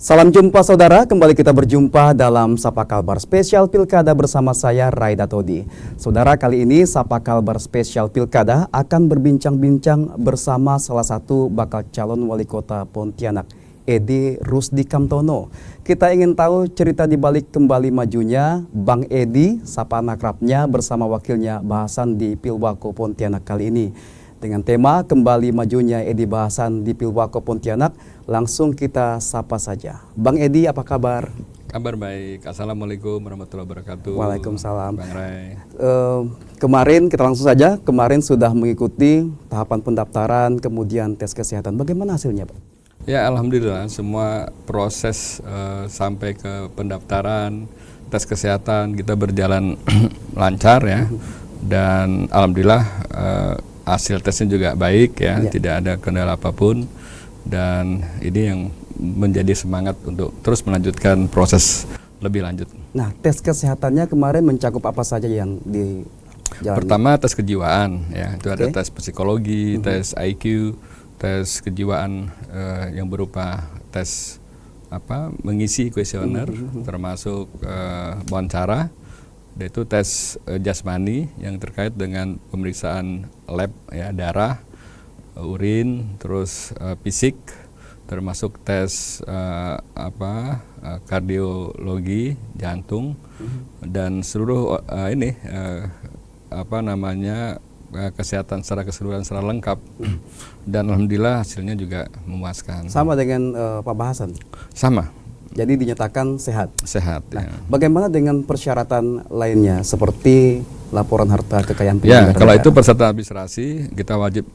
Salam jumpa saudara, kembali kita berjumpa dalam Sapa Kalbar Spesial Pilkada bersama saya Raida Todi. Saudara, kali ini Sapa Kalbar Spesial Pilkada akan berbincang-bincang bersama salah satu bakal calon wali kota Pontianak, Edi Rusdi Kamtono. Kita ingin tahu cerita di balik kembali majunya Bang Edi, sapa akrabnya bersama wakilnya bahasan di Pilwako Pontianak kali ini. Dengan tema kembali majunya Edi bahasan di Pilwako Pontianak, langsung kita sapa saja. Bang Edi, apa kabar? Kabar baik. Assalamualaikum warahmatullahi wabarakatuh. Waalaikumsalam. Bang Ray. Kemarin kita langsung saja, kemarin sudah mengikuti tahapan pendaftaran, kemudian tes kesehatan. Bagaimana hasilnya, Pak? Ya, alhamdulillah semua proses sampai ke pendaftaran, tes kesehatan kita berjalan lancar ya. Dan alhamdulillah hasil tesnya juga baik ya, tidak ada kendala apapun. Dan ini yang menjadi semangat untuk terus melanjutkan proses lebih lanjut. Nah, tes kesehatannya kemarin mencakup apa saja yang dijalani? Pertama tes kejiwaan ya, itu ada tes psikologi, tes IQ, tes kejiwaan yang berupa tes mengisi kuesioner, termasuk wawancara, yaitu tes jasmani yang terkait dengan pemeriksaan lab ya, darah, urin, terus fisik, termasuk tes kardiologi, jantung, dan seluruh kesehatan secara keseluruhan secara lengkap. Dan alhamdulillah hasilnya juga memuaskan. Sama dengan Pak Bahasan? Sama. Jadi dinyatakan sehat? Sehat. Nah, ya. Bagaimana dengan persyaratan lainnya seperti laporan harta kekayaan penyelenggara? Ya, kalau negara? itu persyaratan administrasi kita wajib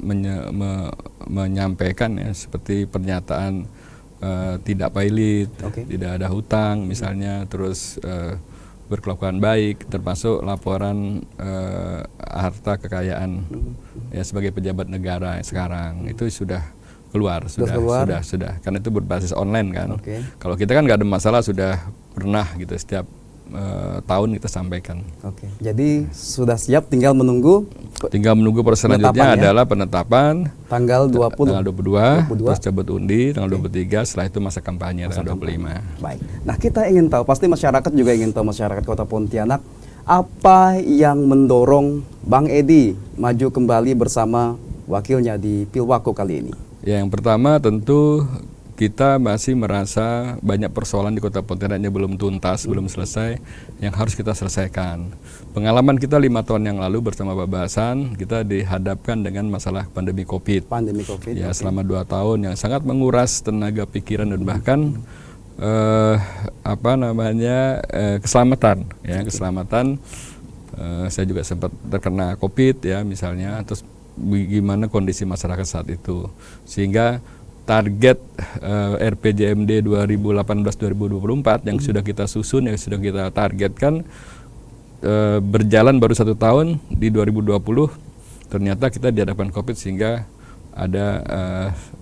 menyampaikan ya, seperti pernyataan tidak pailit, tidak ada hutang misalnya, terus berkelakuan baik, termasuk laporan harta kekayaan ya sebagai pejabat negara sekarang itu sudah keluar, sudah, karena itu berbasis online kan. Kalau kita kan nggak ada masalah, sudah pernah gitu setiap tahun kita sampaikan. Jadi sudah siap, tinggal menunggu. Proses selanjutnya adalah penetapan tanggal 22, terus cabut undi tanggal 23, setelah itu masa kampanye tanggal 25. Baik. Nah, kita ingin tahu, pasti masyarakat juga ingin tahu, masyarakat Kota Pontianak, apa yang mendorong Bang Edi maju kembali bersama wakilnya di Pilwako kali ini? Ya, yang pertama tentu kita masih merasa banyak persoalan di Kota Pontianak yang belum tuntas, belum selesai, yang harus kita selesaikan. Pengalaman kita 5 tahun yang lalu bersama Pak Bahasan, kita dihadapkan dengan masalah pandemi COVID. Ya, selama 2 tahun yang sangat menguras tenaga pikiran dan bahkan keselamatan. Ya, keselamatan. Saya juga sempat terkena COVID ya misalnya, terus bagaimana kondisi masyarakat saat itu, sehingga target RPJMD 2018-2024 yang sudah kita susun, yang sudah kita targetkan berjalan baru 1 tahun di 2020, ternyata kita dihadapkan COVID sehingga ada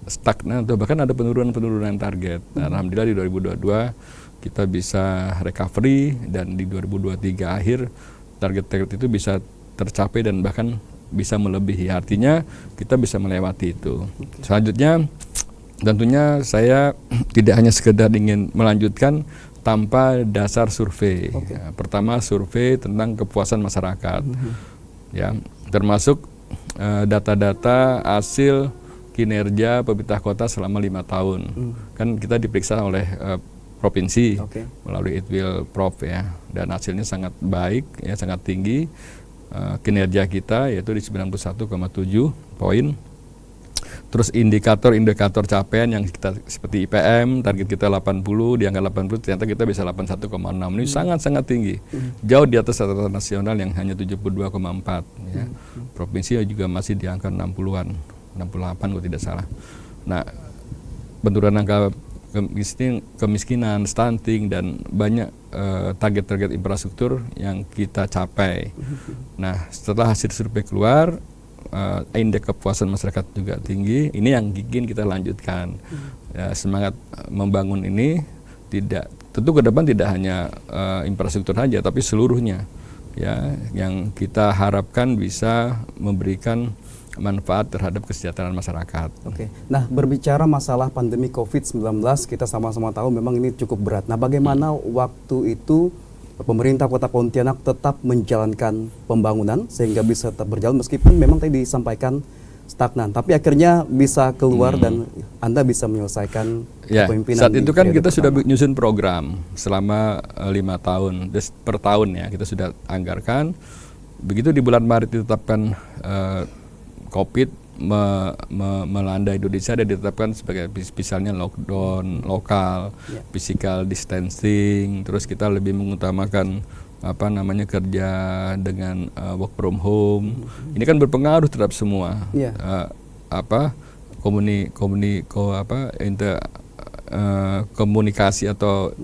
stagnan atau bahkan ada penurunan target. Nah, alhamdulillah di 2022 kita bisa recovery, dan di 2023 akhir target itu bisa tercapai dan bahkan bisa melebihi, artinya kita bisa melewati itu. Selanjutnya tentunya saya tidak hanya sekedar ingin melanjutkan tanpa dasar survei. Ya, pertama survei tentang kepuasan masyarakat, ya, termasuk data-data hasil kinerja pemerintah kota selama 5 tahun. Kan kita diperiksa oleh provinsi melalui Itwil Prof ya, dan hasilnya sangat baik ya, sangat tinggi. Kinerja kita yaitu di 91,7 poin. Terus indikator capaian yang kita seperti IPM, target kita 80, di angka 80 ternyata kita bisa 81,6. Ini sangat-sangat tinggi. Jauh di atas rata-rata nasional yang hanya 72,4 ya. Provinsi juga masih di angka 60-an, 68 kalau tidak salah. Nah, penurunan angka kemiskinan, stunting, dan banyak target-target infrastruktur yang kita capai. Nah, setelah hasil survei keluar, indeks kepuasan masyarakat juga tinggi. Ini yang ingin kita lanjutkan. Ya, semangat membangun ini tentu ke depan tidak hanya infrastruktur saja, tapi seluruhnya. Ya, yang kita harapkan bisa memberikan manfaat terhadap kesejahteraan masyarakat. Oke. Nah, berbicara masalah pandemi COVID-19, kita sama-sama tahu memang ini cukup berat. Nah, bagaimana waktu itu pemerintah Kota Pontianak tetap menjalankan pembangunan sehingga bisa tetap berjalan meskipun memang tadi disampaikan stagnan, tapi akhirnya bisa keluar dan Anda bisa menyelesaikan Ya, kepemimpinan saat di itu kan periode kita sudah pertama. menyusun program selama 5 tahun, per tahun ya kita sudah anggarkan. Begitu di bulan Maret ditetapkan COVID melanda Indonesia dan ditetapkan sebagai misalnya lockdown lokal, physical distancing, terus kita lebih mengutamakan kerja dengan work from home. Ini kan berpengaruh terhadap semua. Komunikasi atau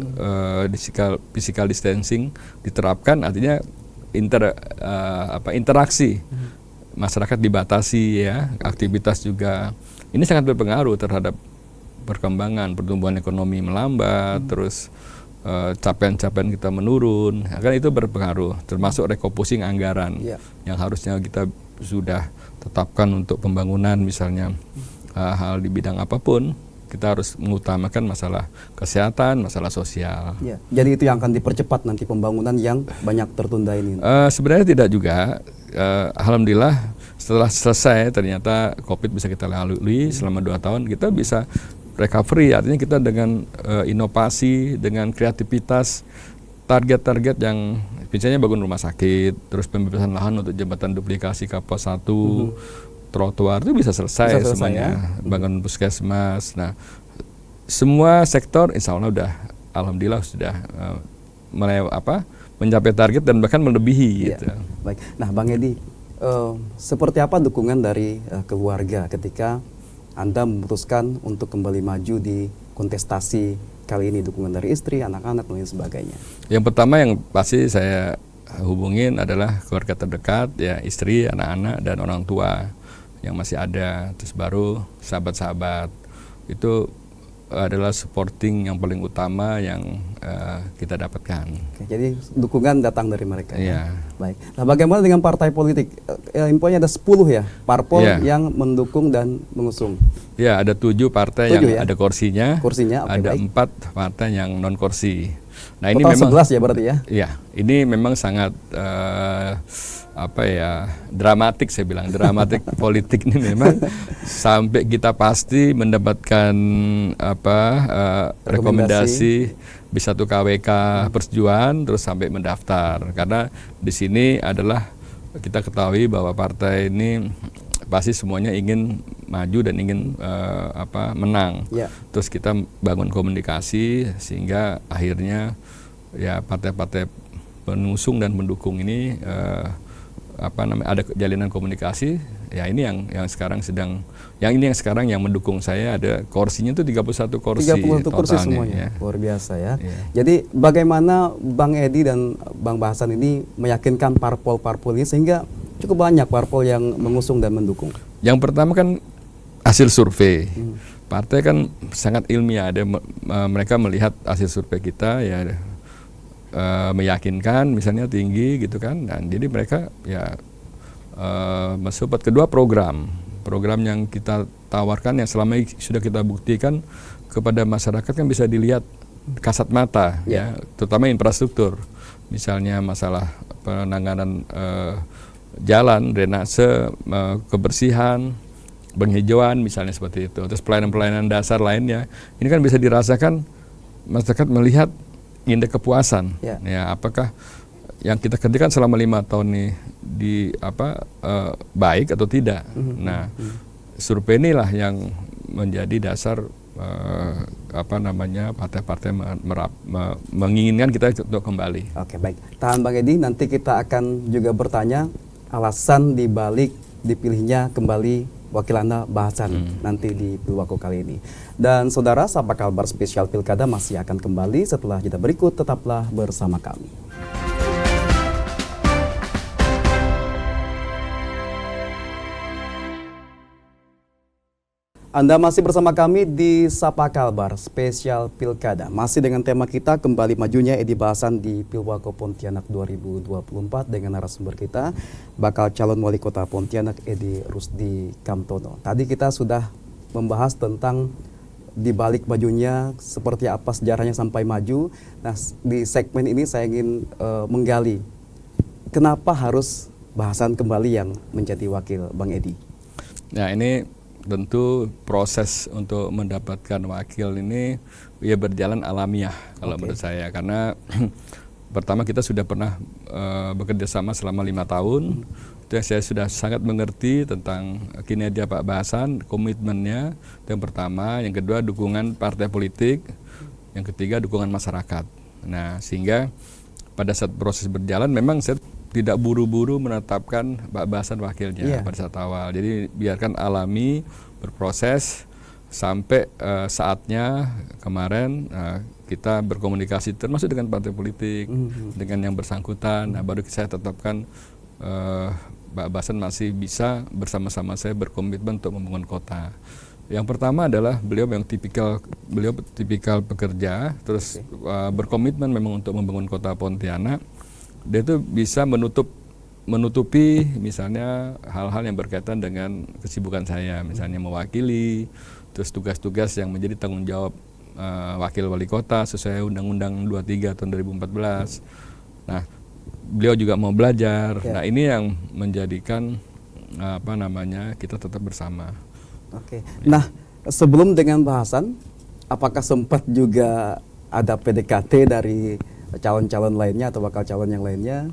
physical distancing diterapkan, artinya interaksi masyarakat dibatasi ya, aktivitas juga. Ini sangat berpengaruh terhadap perkembangan pertumbuhan ekonomi melambat, terus capaian-capaian kita menurun. Kan itu berpengaruh, termasuk recomposing anggaran yang harusnya kita sudah tetapkan untuk pembangunan misalnya hal di bidang apapun. Kita harus mengutamakan masalah kesehatan, masalah sosial. Ya, jadi itu yang akan dipercepat nanti pembangunan yang banyak tertunda ini. Sebenarnya tidak juga. Alhamdulillah setelah selesai ternyata COVID bisa kita lalui selama 2 tahun, kita bisa recovery. Artinya kita dengan inovasi, dengan kreativitas, target-target yang misalnya bangun rumah sakit, terus pembebasan lahan untuk jembatan duplikasi Kapas 1, trotoar itu bisa selesai semuanya, bangun puskesmas. Nah, semua sektor insya Allah alhamdulillah sudah mencapai target dan bahkan melebihi. Gitu. Baik. Nah, Bang Edi, seperti apa dukungan dari keluarga ketika Anda memutuskan untuk kembali maju di kontestasi kali ini, dukungan dari istri, anak-anak, dan sebagainya? Yang pertama yang pasti saya hubungin adalah keluarga terdekat, ya istri, anak-anak, dan orang tua yang masih ada. Terus baru sahabat-sahabat. Itu adalah supporting yang paling utama yang kita dapatkan. Oke, jadi dukungan datang dari mereka. Iya. Baik. Nah, bagaimana dengan partai politik? Infonya ada 10 ya, parpol yang mendukung dan mengusung. Ya, ada 7 partai yang ada kursinya. Kursinya, ada 4 partai yang non kursi. Nah, total ini memang 11 ya berarti ya? Iya, ini memang sangat dramatik, saya bilang dramatik politik ini memang sampai kita pasti mendapatkan rekomendasi B1 KWK persetujuan terus sampai mendaftar, karena di sini adalah kita ketahui bahwa partai ini pasti semuanya ingin maju dan ingin menang. Terus kita bangun komunikasi sehingga akhirnya ya partai-partai pengusung dan pendukung ini ada jalinan komunikasi. Ya ini yang sekarang yang mendukung saya, ada kursinya itu 31 kursi. 31 kursi semuanya. Luar biasa ya. Jadi bagaimana Bang Edi dan Bang Bahasan ini meyakinkan parpol-parpol ini sehingga cukup banyak parpol yang mengusung dan mendukung? Yang pertama kan hasil survei. Partai kan sangat ilmiah, mereka melihat hasil survei kita ya meyakinkan, misalnya tinggi gitu kan, dan jadi mereka ya mensupport. Kedua, program yang kita tawarkan yang selama ini sudah kita buktikan kepada masyarakat kan bisa dilihat kasat mata ya, terutama infrastruktur, misalnya masalah penanganan jalan, drainase, kebersihan, penghijauan misalnya seperti itu. Terus pelayanan-pelayanan dasar lainnya, ini kan bisa dirasakan masyarakat melihat indeks kepuasan. Ya, apakah yang kita kerjakan selama 5 tahun ini baik atau tidak. Nah, survei inilah yang menjadi dasar partai-partai menginginkan kita untuk kembali. Oke, baik. Tahan Bang Edi, nanti kita akan juga bertanya alasan dibalik dipilihnya kembali wakil Anda Bahasan nanti di Pilwako kali ini. Dan saudara, Sapa Kabar Spesial Pilkada masih akan kembali setelah jeda berikut. Tetaplah bersama kami. Anda masih bersama kami di Sapa Kalbar Spesial Pilkada. Masih dengan tema kita kembali majunya Edi Bahasan di Pilwako Pontianak 2024 dengan narasumber kita bakal calon wali kota Pontianak Edi Rusdi Kamtono. Tadi kita sudah membahas tentang di balik majunya seperti apa sejarahnya sampai maju. Nah, di segmen ini saya ingin menggali kenapa harus Bahasan kembali yang menjadi wakil Bang Edi. Nah, ini tentu proses untuk mendapatkan wakil ini ya berjalan alamiah kalau menurut saya, karena pertama kita sudah pernah bekerja sama selama 5 tahun. Itu yang saya sudah sangat mengerti tentang kinerja Pak Bahasan, komitmennya itu yang pertama, yang kedua dukungan partai politik, yang ketiga dukungan masyarakat. Nah, sehingga pada saat proses berjalan memang saya tidak buru-buru menetapkan Pak Bahasan wakilnya pada saat awal. Jadi biarkan alami, berproses sampai saatnya kemarin kita berkomunikasi termasuk dengan partai politik, dengan yang bersangkutan. Nah, baru saya tetapkan Pak Bahasan masih bisa bersama-sama saya berkomitmen untuk membangun kota. Yang pertama adalah beliau tipikal pekerja, terus berkomitmen memang untuk membangun kota Pontianak. Dia itu bisa menutupi misalnya hal-hal yang berkaitan dengan kesibukan saya, misalnya mewakili, terus tugas-tugas yang menjadi tanggung jawab wakil wali kota sesuai Undang-Undang 23 tahun 2014. Nah, beliau juga mau belajar. Nah, ini yang menjadikan kita tetap bersama. Oke. Nah, sebelum dengan Bahasan, apakah sempat juga ada PDKT dari calon-calon lainnya atau bakal calon yang lainnya?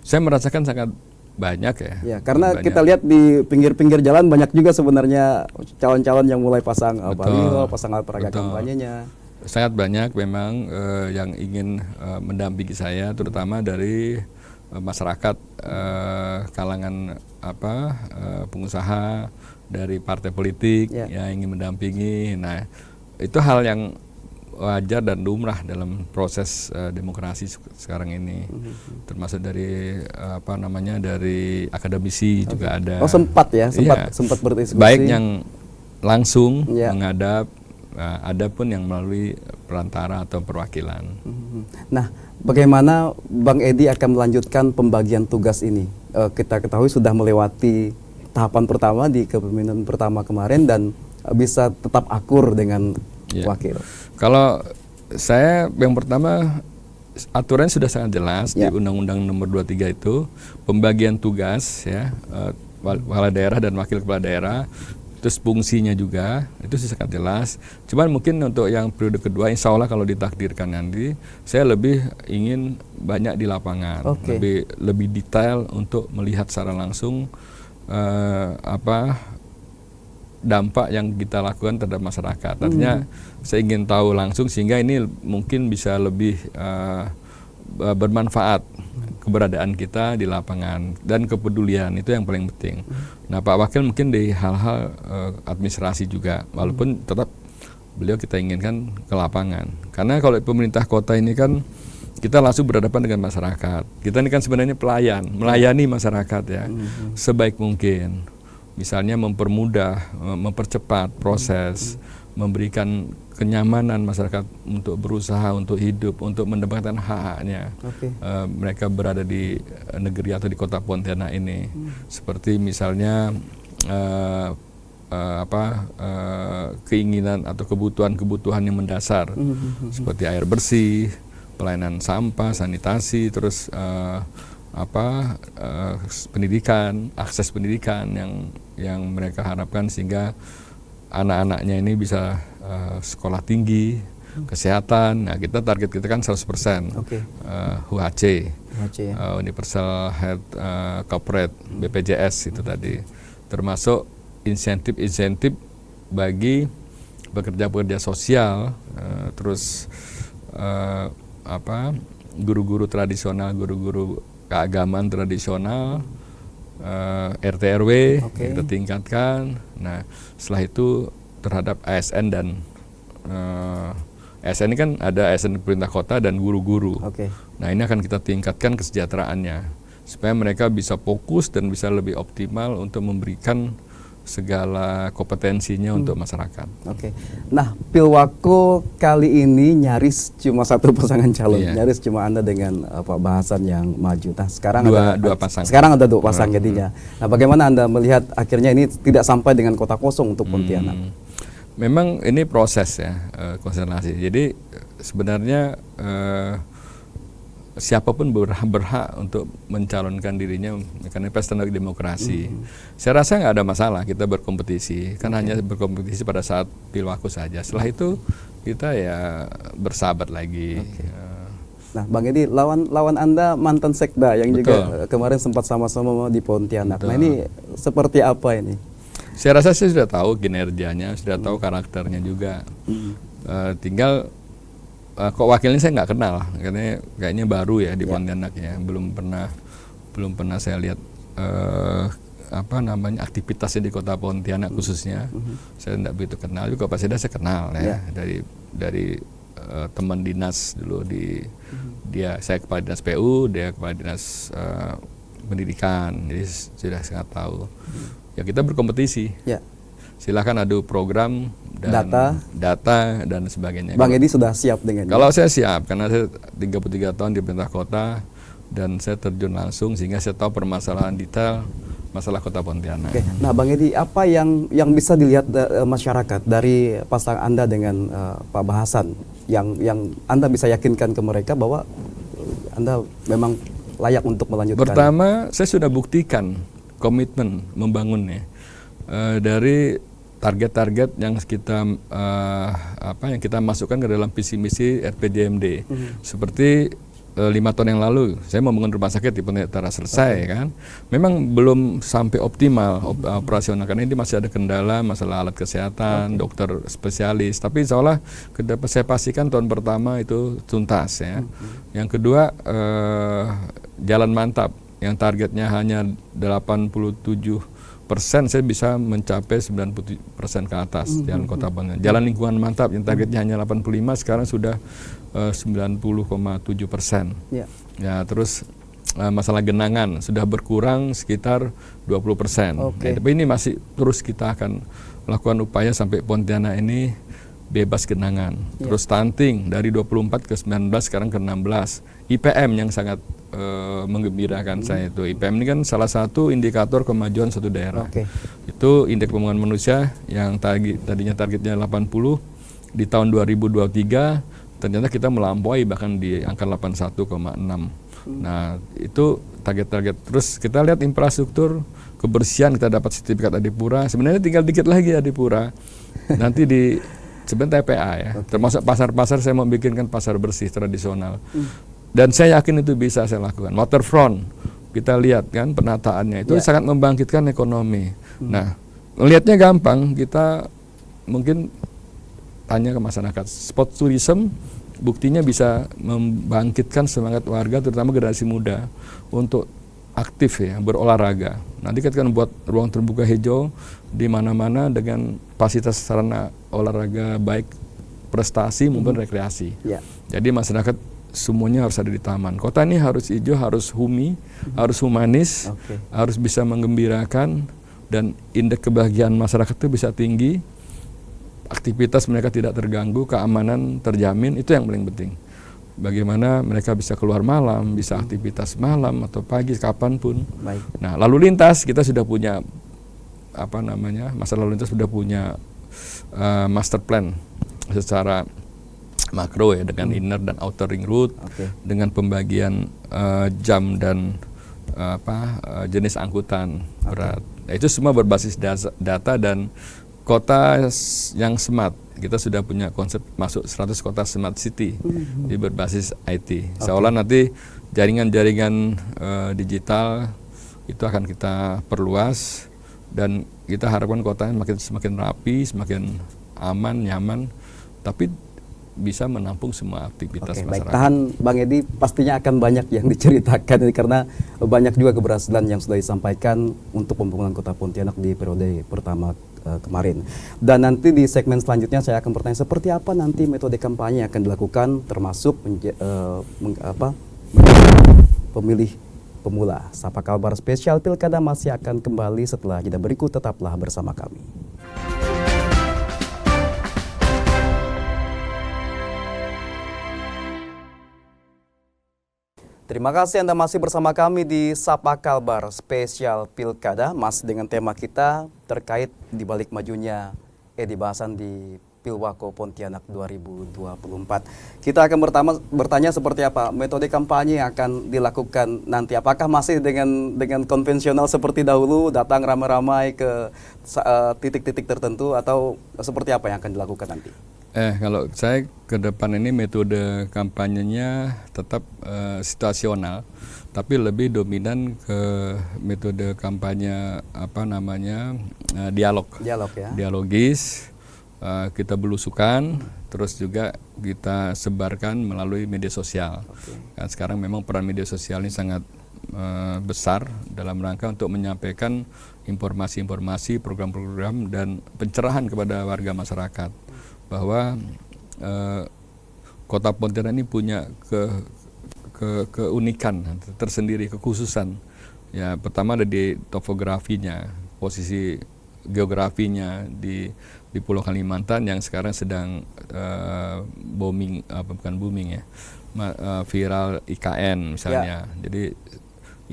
Saya merasakan sangat banyak ya. Ya, karena banyak. kita lihat di pinggir-pinggir jalan banyak juga sebenarnya calon-calon yang mulai pasang baliho, pasang alat peraga kampanyenya. Sangat banyak memang yang ingin mendampingi saya, terutama dari masyarakat, kalangan pengusaha, dari partai politik yang ingin mendampingi. Nah, itu hal yang wajar dan lumrah dalam proses demokrasi sekarang ini, termasuk dari dari akademisi juga ada. Oh, sempat berdiskusi. Baik yang langsung menghadap, ada pun yang melalui perantara atau perwakilan. Nah, bagaimana Bang Edi akan melanjutkan pembagian tugas ini? Kita ketahui sudah melewati tahapan pertama di kepemimpinan pertama kemarin dan bisa tetap akur dengan wakil. Kalau saya yang pertama, aturan sudah sangat jelas di Undang-Undang Nomor 23 itu, pembagian tugas kepala daerah dan wakil kepala daerah, terus fungsinya juga itu sangat jelas. Cuman mungkin untuk yang periode kedua, insya Allah kalau ditakdirkan nanti, saya lebih ingin banyak di lapangan, lebih detail untuk melihat secara langsung dampak yang kita lakukan terhadap masyarakat. Artinya saya ingin tahu langsung sehingga ini mungkin bisa lebih bermanfaat keberadaan kita di lapangan dan kepedulian itu yang paling penting. Nah, Pak Wakil mungkin di hal-hal administrasi juga, walaupun tetap beliau kita inginkan ke lapangan. Karena kalau pemerintah kota ini kan kita langsung berhadapan dengan masyarakat. Kita ini kan sebenarnya melayani masyarakat ya sebaik mungkin. Misalnya mempermudah, mempercepat proses, memberikan kenyamanan masyarakat untuk berusaha, untuk hidup, untuk mendapatkan hak-haknya. Mereka berada di negeri atau di kota Pontianak ini. Seperti misalnya keinginan atau kebutuhan yang mendasar, seperti air bersih, pelayanan sampah, sanitasi, terus pendidikan, akses pendidikan yang mereka harapkan sehingga anak-anaknya ini bisa sekolah tinggi, kesehatan. Nah, target kita kan 100% UHC, Universal Health Corporate, BPJS itu tadi, termasuk insentif bagi pekerja-pekerja sosial, terus guru-guru tradisional, guru-guru keagamaan tradisional, RT RW kita tingkatkan. Nah, setelah itu terhadap ASN dan ASN ini kan ada ASN pemerintah kota dan guru-guru. Nah, ini akan kita tingkatkan kesejahteraannya supaya mereka bisa fokus dan bisa lebih optimal untuk memberikan segala kompetensinya untuk masyarakat. Oke. Nah, Pilwako kali ini nyaris cuma satu pasangan calon, Iya. nyaris cuma Anda dengan Pak Bahasan yang maju. Nah, sekarang Dua pasang. Sekarang ada dua pasang jadinya. Nah, bagaimana Anda melihat akhirnya ini tidak sampai dengan kota kosong untuk Pontianak? Memang ini proses ya, konstelasi. Jadi sebenarnya siapapun berhak untuk mencalonkan dirinya karena pesta demokrasi. Saya rasa nggak ada masalah kita berkompetisi, kan hanya berkompetisi pada saat Pilwako saja. Setelah itu kita ya bersahabat lagi. Nah, Bang Edi, lawan Anda mantan Sekda yang Betul. juga kemarin sempat sama-sama di Pontianak. Nah, ini seperti apa ini? Saya rasa saya sudah tahu kinerjanya, sudah tahu karakternya juga. Tinggal kok wakilnya saya nggak kenal, karena kayaknya baru ya di Pontianak ya, belum pernah saya lihat aktivitasnya di kota Pontianak khususnya. Saya tidak begitu kenal juga. Pak Seda saya kenal ya, dari teman dinas dulu saya kepala dinas PU, dia kepala dinas pendidikan, jadi sudah sangat tahu. Ya kita berkompetisi. Ya. Silakan adu program dan data dan sebagainya. Bang Edi sudah siap dengan Kalau saya siap, karena saya 33 tahun di pemerintah kota dan saya terjun langsung sehingga saya tahu permasalahan detail masalah kota Pontianak. Oke. Nah, Bang Edi, apa yang bisa dilihat masyarakat dari pasangan Anda dengan Pak Bahasan yang Anda bisa yakinkan ke mereka bahwa Anda memang layak untuk melanjutkan? Pertama, saya sudah buktikan komitmen membangunnya dari target-target yang kita masukkan ke dalam visi misi RPJMD. Seperti 5 tahun yang lalu saya membangun rumah sakit di Pontianak Utara selesai kan. Memang belum sampai optimal operasional karena ini masih ada kendala masalah alat kesehatan, dokter spesialis. Tapi insya Allah saya pastikan tahun pertama itu tuntas ya. Yang kedua jalan mantap yang targetnya hanya 87%, saya bisa mencapai 90% ke atas jalan kota Pontianak. Jalan lingkungan mantap yang targetnya hanya 85 sekarang sudah 90,7%. Ya, terus masalah genangan sudah berkurang sekitar 20%. Ya, tapi ini masih terus kita akan lakukan upaya sampai Pontianak ini bebas genangan. Terus stunting dari 24 ke 19 sekarang ke 16. IPM yang sangat menggembirakan saya itu. IPM ini kan salah satu indikator kemajuan suatu daerah. Itu indeks pembangunan manusia yang tadinya targetnya 80 di tahun 2023 ternyata kita melampaui bahkan di angka 81,6. Nah, itu target-target. Terus kita lihat infrastruktur, kebersihan, kita dapat sertifikat Adipura. Sebenarnya tinggal dikit lagi Adipura. Nanti di sebenarnya TPA ya. Termasuk pasar-pasar saya mau bikinkan pasar bersih tradisional. Dan saya yakin itu bisa saya lakukan. Waterfront, kita lihat kan penataannya itu sangat membangkitkan ekonomi. Nah, melihatnya gampang, kita mungkin tanya ke masyarakat. Sport tourism buktinya bisa membangkitkan semangat warga, terutama generasi muda untuk aktif ya, berolahraga. Nanti kita akan buat ruang terbuka hijau di mana-mana dengan fasilitas sarana olahraga baik prestasi maupun rekreasi. Jadi masyarakat semuanya harus ada di taman. Kota ini harus hijau, harus harus humanis, harus bisa menggembirakan, dan indeks kebahagiaan masyarakat itu bisa tinggi, aktivitas mereka tidak terganggu, keamanan terjamin, itu yang paling penting. Bagaimana mereka bisa keluar malam, bisa aktivitas malam atau pagi, kapanpun. Nah, lalu lintas kita sudah punya masalah lalu lintas sudah punya master plan secara makro ya, dengan inner dan outer ring road, dengan pembagian jam dan jenis angkutan berat. Nah, itu semua berbasis data dan kota yang smart. Kita sudah punya konsep masuk 100 kota smart city di berbasis IT. Seolah nanti jaringan-jaringan digital itu akan kita perluas dan kita harapkan kotanya semakin rapi, semakin aman, nyaman, tapi bisa menampung semua aktivitas masyarakat. Baik, tahan Bang Edi, pastinya akan banyak yang diceritakan ini karena banyak juga keberhasilan yang sudah disampaikan untuk pembangunan kota Pontianak di periode pertama kemarin. Dan nanti di segmen selanjutnya saya akan bertanya seperti apa nanti metode kampanye yang akan dilakukan, termasuk pemilih pemula. Sapa Kabar Spesial Pilkada masih akan kembali setelah jeda berikut, tetaplah bersama kami. Terima kasih Anda masih bersama kami di Sapa Kalbar Spesial Pilkada, Mas, dengan tema kita terkait dibalik majunya Edi Bahasan di Pilwako Pontianak 2024. Kita akan bertanya seperti apa metode kampanye yang akan dilakukan nanti. Apakah masih dengan konvensional seperti dahulu, datang ramai-ramai ke titik-titik tertentu, atau seperti apa yang akan dilakukan nanti? Kalau saya ke depan ini metode kampanyenya tetap situasional, tapi lebih dominan ke metode kampanye dialog. Dialog ya. Dialogis, kita belusukan, terus juga kita sebarkan melalui media sosial. Kan sekarang memang peran media sosial ini sangat besar dalam rangka untuk menyampaikan informasi-informasi, program-program dan pencerahan kepada warga masyarakat bahwa Kota Pontianak ini punya keunikan tersendiri, kekhususan. Ya, pertama ada di topografinya, posisi geografinya di Pulau Kalimantan yang sekarang sedang viral IKN misalnya. Ya. Jadi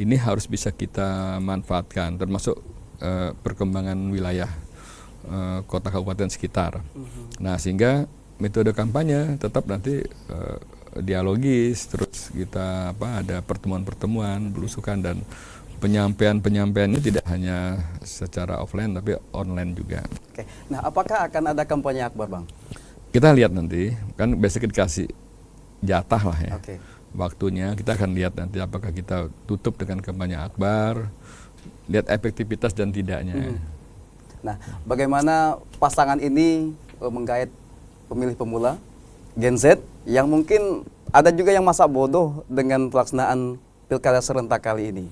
ini harus bisa kita manfaatkan, termasuk perkembangan wilayah kota kabupaten sekitar. Nah, sehingga metode kampanye tetap nanti dialogis, terus kita ada pertemuan-pertemuan, belusukan, dan penyampaiannya tidak hanya secara offline tapi online juga. Oke. Nah, apakah akan ada kampanye akbar, Bang? Kita lihat nanti, kan besok dikasih jatah lah ya. Oke. Waktunya kita akan lihat nanti apakah kita tutup dengan kampanye akbar, lihat efektivitas dan tidaknya. Nah, bagaimana pasangan ini menggait pemilih pemula Gen Z yang mungkin ada juga yang masa bodoh dengan pelaksanaan pilkada serentak kali ini?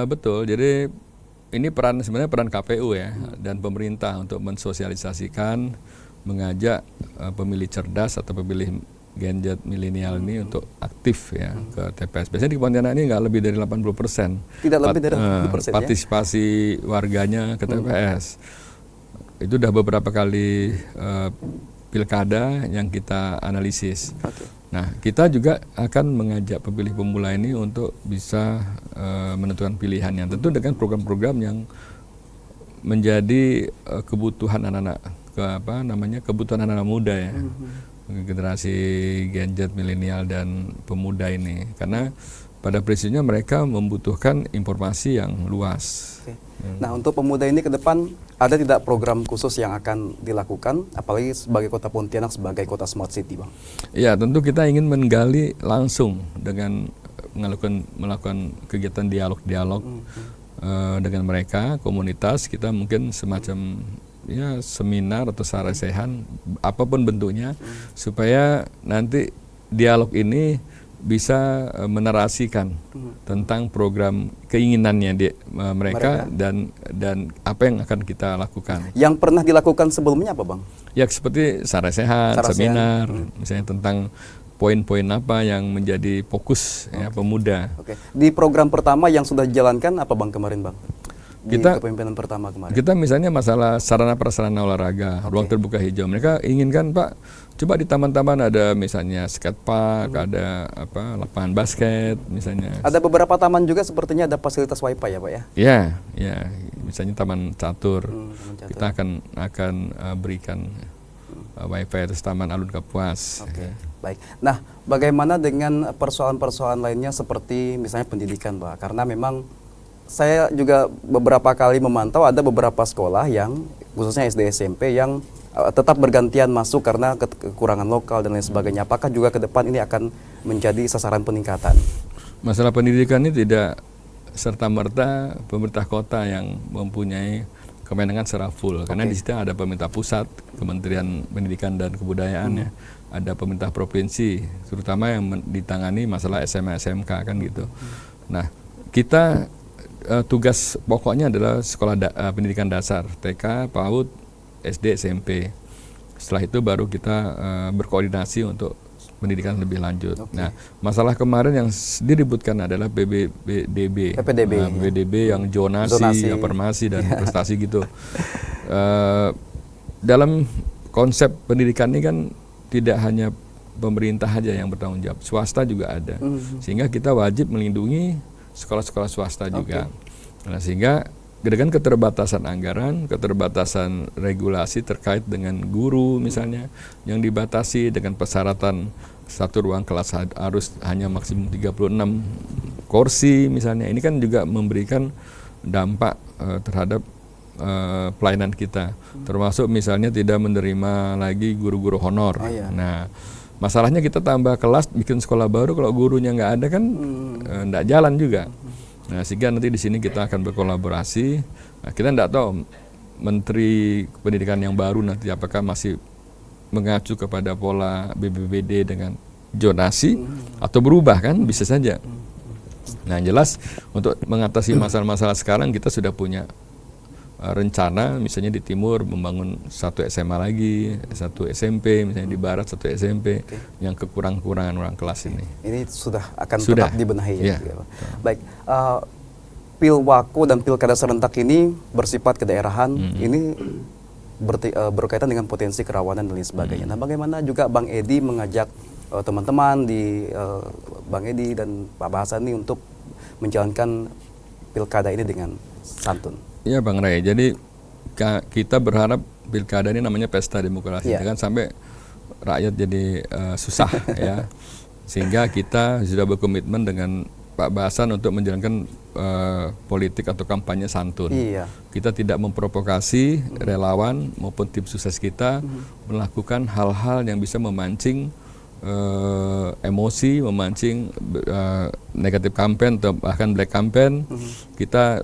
Betul, jadi ini sebenarnya peran KPU ya dan pemerintah untuk mensosialisasikan, mengajak pemilih cerdas atau pemilih Gen Z milenial ini untuk aktif ya ke TPS. Biasanya di Pontianak ini nggak lebih dari 80%. Tidak lebih dari 80% partisipasi warganya ke TPS. Itu udah beberapa kali pilkada yang kita analisis. Nah, kita juga akan mengajak pemilih pemula ini untuk bisa menentukan pilihannya. Tentu dengan program-program yang menjadi kebutuhan anak-anak kebutuhan anak-anak muda ya. Generasi Gen Z, milenial dan pemuda ini, karena pada prinsipnya mereka membutuhkan informasi yang luas. Nah, untuk pemuda ini ke depan ada tidak program khusus yang akan dilakukan, apalagi sebagai Kota Pontianak sebagai kota smart city, Bang? Ya, tentu kita ingin menggali langsung dengan melakukan kegiatan dialog dengan mereka, komunitas. Kita mungkin semacam ya seminar atau sarasehan apapun bentuknya, supaya nanti dialog ini bisa menarasikan tentang program keinginannya mereka dan apa yang akan kita lakukan. Yang pernah dilakukan sebelumnya apa, Bang? Ya, seperti sarasehan, seminar, misalnya tentang poin-poin apa yang menjadi fokus ya pemuda. Di program pertama yang sudah dijalankan apa, Bang, kemarin, Bang? Kepemimpinan pertama kemarin. Kita misalnya masalah sarana prasarana olahraga, ruang terbuka hijau. Mereka inginkan, Pak, coba di taman-taman ada misalnya skatepark, ada lapangan basket misalnya. Ada beberapa taman juga sepertinya ada fasilitas wifi ya, Pak ya? Ya, misalnya taman catur. Kita akan berikan wifi, terus taman Alun Kapuas. Baik. Nah, bagaimana dengan persoalan-persoalan lainnya seperti misalnya pendidikan, Pak? Karena memang saya juga beberapa kali memantau ada beberapa sekolah yang khususnya SD SMP yang tetap bergantian masuk karena kekurangan lokal dan lain sebagainya. Apakah juga ke depan ini akan menjadi sasaran peningkatan? Masalah pendidikan ini tidak serta-merta pemerintah kota yang mempunyai kewenangan secara full, karena di situ ada pemerintah pusat, Kementerian Pendidikan dan Kebudayaan ya, ada pemerintah provinsi, terutama yang ditangani masalah SMA SMK kan gitu. Nah, kita tugas pokoknya adalah sekolah pendidikan dasar, TK, PAUD, SD, SMP. Setelah itu baru kita berkoordinasi untuk pendidikan lebih lanjut. Nah, masalah kemarin yang diributkan adalah PPDB yang zonasi. Afirmasi dan prestasi gitu. Dalam konsep pendidikan ini kan tidak hanya pemerintah aja yang bertanggung jawab, swasta juga ada. Sehingga kita wajib melindungi sekolah-sekolah swasta juga. Nah, sehingga dengan keterbatasan anggaran, keterbatasan regulasi terkait dengan guru misalnya yang dibatasi dengan persyaratan satu ruang kelas harus hanya maksimum 36 kursi misalnya. Ini kan juga memberikan dampak terhadap pelayanan kita, termasuk misalnya tidak menerima lagi guru-guru honor. Nah, masalahnya kita tambah kelas, bikin sekolah baru, kalau gurunya nggak ada kan nggak jalan juga. Nah, sehingga nanti di sini kita akan berkolaborasi. Nah, kita nggak tahu Menteri Pendidikan yang baru nanti apakah masih mengacu kepada pola BPPD dengan zonasi atau berubah, kan bisa saja. Nah, jelas untuk mengatasi masalah-masalah sekarang kita sudah punya rencana, misalnya di timur membangun satu SMA lagi, satu SMP, misalnya di barat satu SMP yang kekurang-kurangan ruang kelas ini. Ini sudah tetap dibenahi ya. Baik, Pilwako dan Pilkada serentak ini bersifat kedaerahan, ini berkaitan dengan potensi kerawanan dan lain sebagainya. Nah, bagaimana juga Bang Edi mengajak teman-teman di Bang Edi dan Pak Bahasan ini untuk menjalankan Pilkada ini dengan santun? Iya Bang Ray, jadi kita berharap Pilkada ini namanya pesta demokrasi, jangan sampai rakyat jadi susah ya. Sehingga kita sudah berkomitmen dengan Pak Bahasan untuk menjalankan politik atau kampanye santun. Kita tidak memprovokasi relawan maupun tim sukses kita melakukan hal-hal yang bisa memancing emosi, memancing negatif campaign atau bahkan black campaign. Kita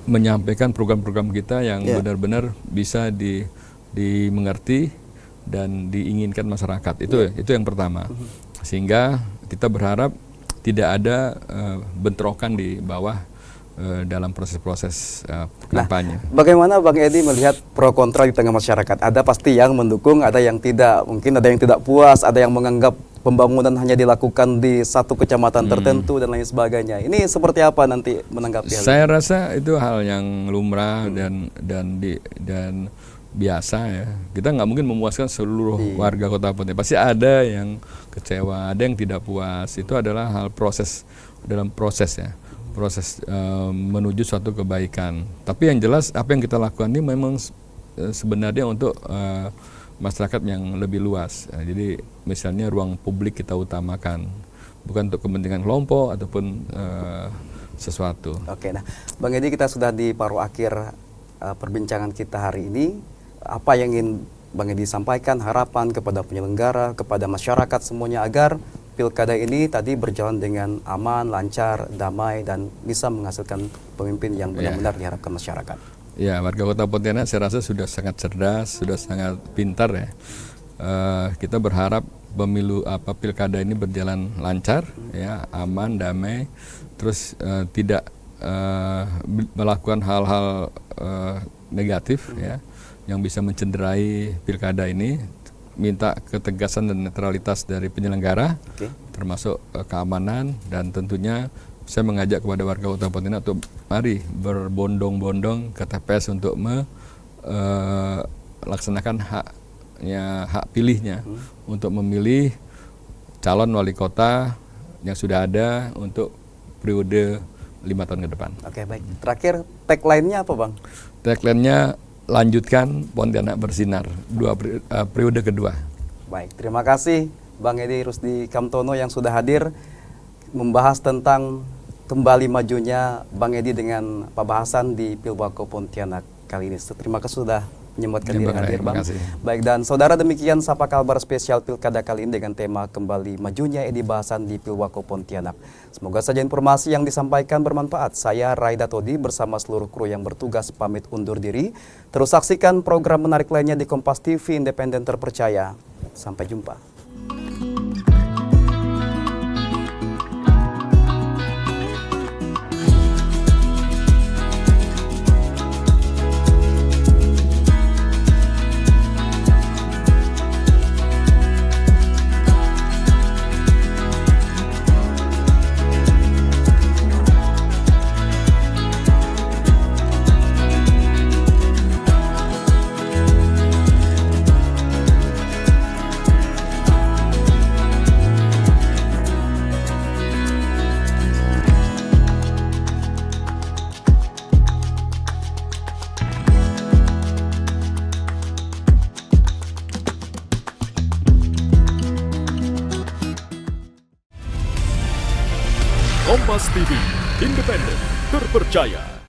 menyampaikan program-program kita yang benar-benar bisa dimengerti dan diinginkan masyarakat. Itu yang pertama. Sehingga kita berharap tidak ada bentrokan di bawah dalam proses-proses kampanye. Nah, bagaimana Bang Edi melihat pro kontra di tengah masyarakat? Ada pasti yang mendukung, ada yang tidak. Mungkin ada yang tidak puas, ada yang menganggap pembangunan hanya dilakukan di satu kecamatan tertentu dan lain sebagainya. Ini seperti apa nanti menanggapi hal ini? Saya rasa itu hal yang lumrah dan biasa ya. Kita nggak mungkin memuaskan seluruh warga Kota Pontianak. Pasti ada yang kecewa, ada yang tidak puas. Itu adalah hal dalam proses ya. Proses menuju suatu kebaikan. Tapi yang jelas apa yang kita lakukan ini memang sebenarnya untuk masyarakat yang lebih luas. Jadi misalnya ruang publik kita utamakan, bukan untuk kepentingan kelompok ataupun sesuatu. Oke, nah Bang Edi, kita sudah di paruh akhir perbincangan kita hari ini. Apa yang ingin Bang Edi sampaikan, harapan kepada penyelenggara, kepada masyarakat semuanya agar Pilkada ini tadi berjalan dengan aman, lancar, damai, dan bisa menghasilkan pemimpin yang benar-benar diharapkan masyarakat? Ya, warga Kota Pontianak saya rasa sudah sangat cerdas, sudah sangat pintar ya. Kita berharap Pilkada ini berjalan lancar, ya, aman, damai, terus tidak melakukan hal-hal negatif ya, yang bisa mencederai Pilkada ini. Minta ketegasan dan netralitas dari penyelenggara, termasuk keamanan, dan tentunya saya mengajak kepada warga Kota Pontianak untuk mari berbondong-bondong ke TPS untuk melaksanakan hak pilihnya untuk memilih calon wali kota yang sudah ada untuk periode 5 tahun ke depan. Oke, baik. Terakhir, tagline-nya apa Bang? Tagline-nya lanjutkan Pontianak bersinar, periode kedua. Baik, terima kasih Bang Edi Rusdi Kamtono yang sudah hadir membahas tentang kembali majunya Bang Edi dengan Pak Bahasan di Pilwako Pontianak kali ini. Terima kasih sudah menyempatkan diri hadir Bang. Baik, dan saudara, demikian Sapa Kalbar spesial Pilkada kali ini dengan tema kembali majunya Edi Bahasan di Pilwako Pontianak. Semoga saja informasi yang disampaikan bermanfaat. Saya Raida Todi bersama seluruh kru yang bertugas pamit undur diri. Terus saksikan program menarik lainnya di Kompas TV Independen Terpercaya. Sampai jumpa. Kompas TV, independen, terpercaya.